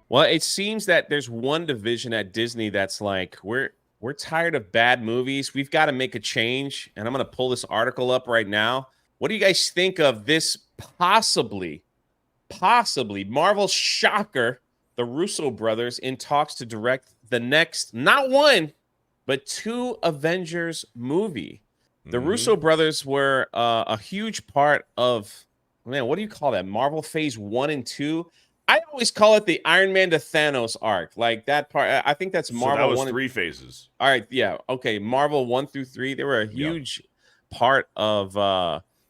Well, it seems that there's one division at Disney that's like, we're tired of bad movies. We've got to make a change. And I'm going to pull this article up right now. What do you guys think of this possibly Marvel shocker? The Russo brothers in talks to direct the next, not one, but two Avengers movie. The Mm-hmm. Russo brothers were a huge part of, man, what do you call that? Marvel Phase 1 and 2. I always call it the Iron Man to Thanos arc. Like that part, I think that's So that Marvel was 1 and, three phases. all right, yeah, okay, Marvel 1 through 3. They were a Yep. huge part of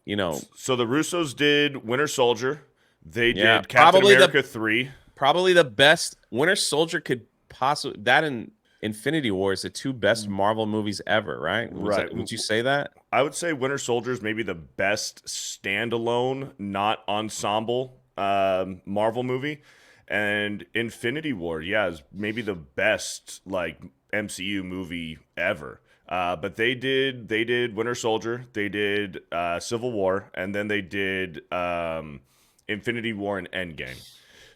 you know, So the Russos did Winter Soldier. They yeah, did Captain America 3. probably the best. Winter Soldier could possibly, that and Infinity War is the two best Marvel movies ever, right? Right. Would you say that? I would say Winter Soldier is maybe the best standalone, not ensemble Marvel movie. And Infinity War, yeah, is maybe the best like MCU movie ever. But they did Winter Soldier, they did Civil War, and then they did Infinity War and Endgame.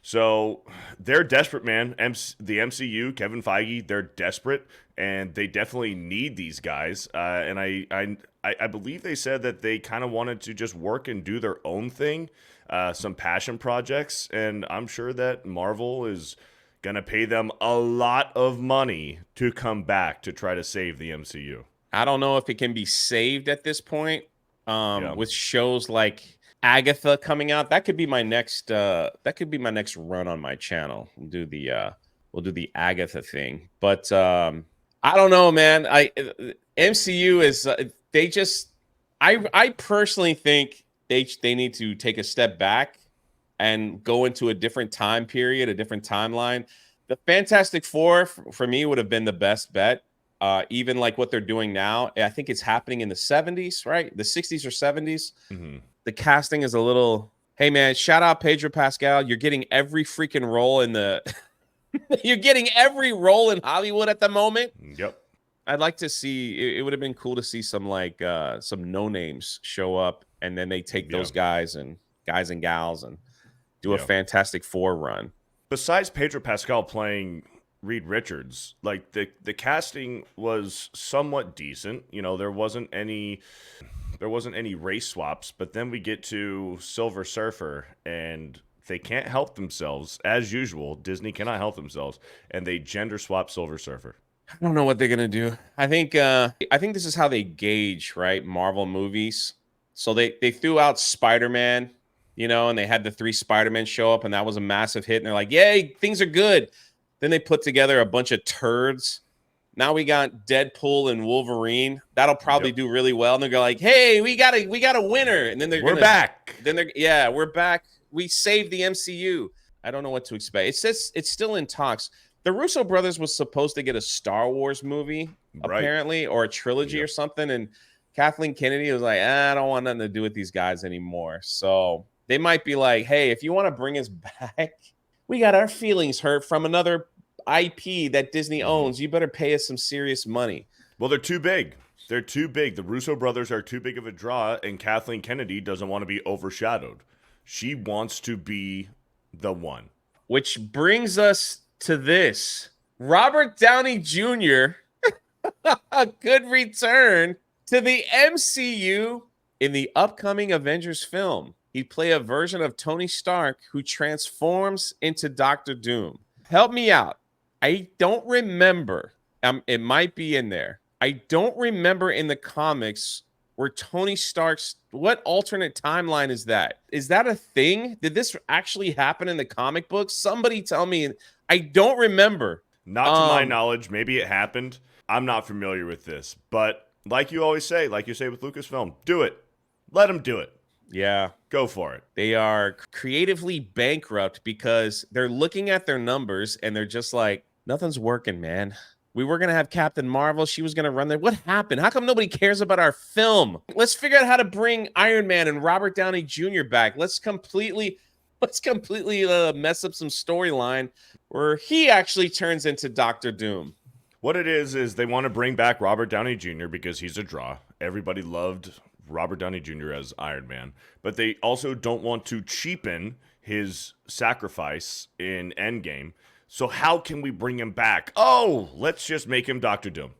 So they're desperate, man. The MCU, Kevin Feige, they're desperate, and they definitely need these guys. And I believe they said that they kind of wanted to just work and do their own thing, some passion projects, and I'm sure that Marvel is gonna pay them a lot of money to come back to try to save the MCU. I don't know if it can be saved at this point. Yeah. With shows like Agatha coming out, that could be my next. That could be my next run on my channel. We'll do the Agatha thing. But I don't know, man. MCU is they just. I personally think they need to take a step back and go into a different time period, a different timeline. The Fantastic Four for me would have been the best bet. Even like what they're doing now, I think it's happening in the 70s, right? The 60s or 70s. Mm-hmm. The casting is a little, hey man, shout out Pedro Pascal. You're getting every freaking role in the you're getting every role in Hollywood at the moment. Yep. I'd like to see it would have been cool to see some like some no names show up and then they take those guys and gals and do a Fantastic Four run. Besides Pedro Pascal playing Reed Richards, like the casting was somewhat decent. You know, there wasn't any race swaps, but then we get to Silver Surfer and they can't help themselves as usual. Disney cannot help themselves and they gender swap Silver Surfer. I don't know what they're gonna do. I think this is how they gauge, right? Marvel movies. So they threw out Spider-Man, you know, and they had the 3 Spider-Men show up, and that was a massive hit. And they're like, "Yay, things are good." Then they put together a bunch of turds. Now we got Deadpool and Wolverine. That'll probably do really well. And they're like, "Hey, we got a winner." And then we're back. Then we're back. We saved the MCU. I don't know what to expect. It says it's still in talks. The Russo brothers was supposed to get a Star Wars movie, apparently, or a trilogy or something. And Kathleen Kennedy was like, I don't want nothing to do with these guys anymore. So they might be like, hey, if you want to bring us back, we got our feelings hurt from another IP that Disney owns. You better pay us some serious money. Well, they're too big. They're too big. The Russo brothers are too big of a draw, and Kathleen Kennedy doesn't want to be overshadowed. She wants to be the one. Which brings us to this. Robert Downey Jr. a good return to the MCU in the upcoming Avengers film. He'd play a version of Tony Stark who transforms into Doctor Doom. Help me out. I don't remember. It might be in there. I don't remember in the comics where Tony Stark's, what alternate timeline is that? Is that a thing? Did this actually happen in the comic books? Somebody tell me. I don't remember. Not to my knowledge. Maybe it happened. I'm not familiar with this. But like you always say, like you say with Lucasfilm, do it. Let them do it. Yeah. Go for it. They are creatively bankrupt because they're looking at their numbers and they're just like, nothing's working, man. We were going to have Captain Marvel. She was going to run there. What happened? How come nobody cares about our film? Let's figure out how to bring Iron Man and Robert Downey Jr. back. Let's completely mess up some storyline where he actually turns into Doctor Doom. What it is they want to bring back Robert Downey Jr. because he's a draw. Everybody loved Robert Downey Jr. as Iron Man. But they also don't want to cheapen his sacrifice in Endgame. So how can we bring him back? Oh, let's just make him Doctor Doom.